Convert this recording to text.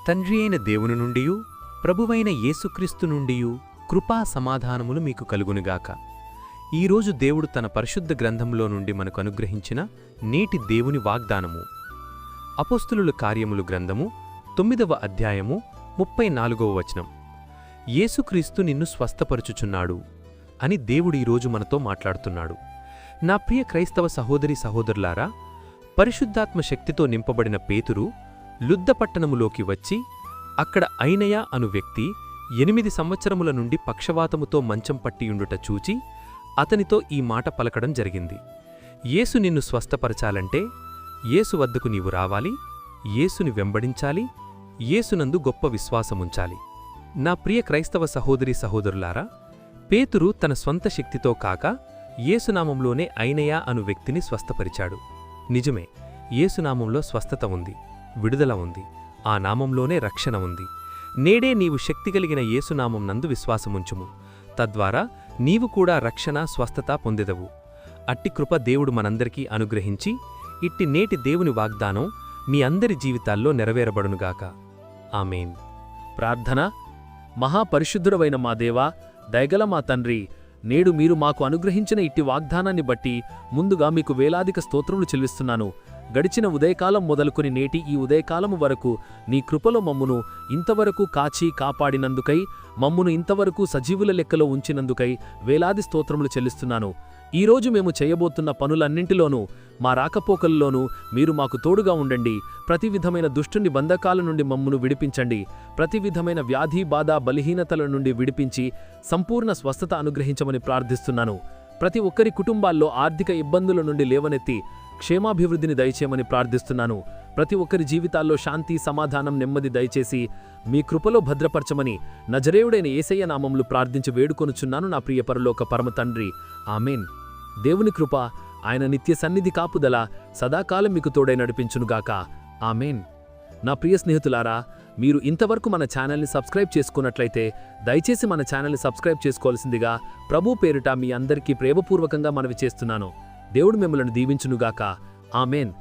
తండ్రి అయిన దేవుని నుండియు ప్రభువైన యేసుక్రీస్తు నుండియు కృపా సమాధానములు మీకు కలుగునుగాక. ఈరోజు దేవుడు తన పరిశుద్ధ గ్రంథంలో నుండి మనకు అనుగ్రహించిన నేటి దేవుని వాగ్దానము అపోస్తలుల కార్యములు గ్రంథము 9వ అధ్యాయము 34వ వచనం. యేసుక్రీస్తు నిన్ను స్వస్థపరుచుచున్నాడు అని దేవుడు ఈరోజు మనతో మాట్లాడుతున్నాడు. నా ప్రియ క్రైస్తవ సహోదరి సహోదరులారా, పరిశుద్ధాత్మ శక్తితో నింపబడిన పేతురు లుద్ద పట్టణములోకి వచ్చి అక్కడ ఐనయ అను వ్యక్తి 8 సంవత్సరముల నుండి పక్షవాతముతో మంచం పట్టియుండుట చూచి అతనితో ఈ మాట పలకడం జరిగింది. యేసు నిన్ను స్వస్థపరచాలంటే యేసు వద్దకు నీవు రావాలి, యేసుని వెంబడించాలి, యేసునందు గొప్ప విశ్వాసముంచాలి. నా ప్రియ క్రైస్తవ సహోదరి సహోదరులారా, పేతురు తన స్వంత శక్తితో కాక యేసునామంలోనే ఐనయ అను వ్యక్తిని స్వస్థపరిచాడు. నిజమే, యేసునామంలో స్వస్థత ఉంది, విడుదల ఉంది, ఆ నామంలోనే రక్షణ ఉంది. నేడే నీవు శక్తిగలిగిన యేసునామం నందు విశ్వాసముంచుము, తద్వారా నీవు కూడా రక్షణ స్వస్థత పొందెదవు. అట్టి కృప దేవుడు మనందరికీ అనుగ్రహించి ఇట్టి నేటి దేవుని వాగ్దానం మీ అందరి జీవితాల్లో నెరవేరబడునుగాక. ఆమేన్. ప్రార్థన. మహాపరిశుద్ధుడవైన మా దేవా, దయగల మా తండ్రి, నేడు మీరు మాకు అనుగ్రహించిన ఇట్టి వాగ్దానాన్ని బట్టి ముందుగా మీకు వేలాదిక స్తోత్రములు చెల్లిస్తున్నాను. గడిచిన ఉదయకాలం మొదలుకొని నేటి ఈ ఉదయకాలము వరకు నీ కృపలో మమ్మును ఇంతవరకు కాచి కాపాడినందుకై, మమ్మును ఇంతవరకు సజీవుల లెక్కలో ఉంచినందుకై వేలాది స్తోత్రములు చెల్లిస్తున్నాను. ఈరోజు మేము చేయబోతున్న పనులన్నింటిలోనూ, మా రాకపోకల్లోనూ మీరు మాకు తోడుగా ఉండండి. ప్రతి విధమైన దుష్టుని బంధకాల నుండి మమ్మును విడిపించండి. ప్రతి విధమైన వ్యాధి బాధ బలహీనతల నుండి విడిపించి సంపూర్ణ స్వస్థత అనుగ్రహించమని ప్రార్థిస్తున్నాను. ప్రతి ఒక్కరి కుటుంబాల్లో ఆర్థిక ఇబ్బందుల నుండి లేవనెత్తి క్షేమాభివృద్ధిని దయచేయమని ప్రార్థిస్తున్నాను. ప్రతి ఒక్కరి జీవితాల్లో శాంతి, సమాధానం, నెమ్మది దయచేసి మీ కృపలో భద్రపరచమని నజరేయుడైన యేసయ్య నామములు ప్రార్థించి వేడుకొనుచున్నాను నా ప్రియ పరలోక పరమ తండ్రి. ఆమేన్. దేవుని కృప, ఆయన నిత్య సన్నిధి కాపుదల సదాకాలం మీకు తోడై నడిపించునుగాక. ఆమేన్. నా ప్రియ స్నేహితులారా, మీరు ఇంతవరకు మన ఛానల్ని సబ్స్క్రైబ్ చేసుకున్నట్లయితే దయచేసి మన ఛానల్ని సబ్స్క్రైబ్ చేసుకోవాల్సిందిగా ప్రభు పేరిట మీ అందరికీ ప్రేమపూర్వకంగా మనవి చేస్తున్నాను. దేవుడు మిమ్మల్ని దీవించునుగాక. ఆమేన్.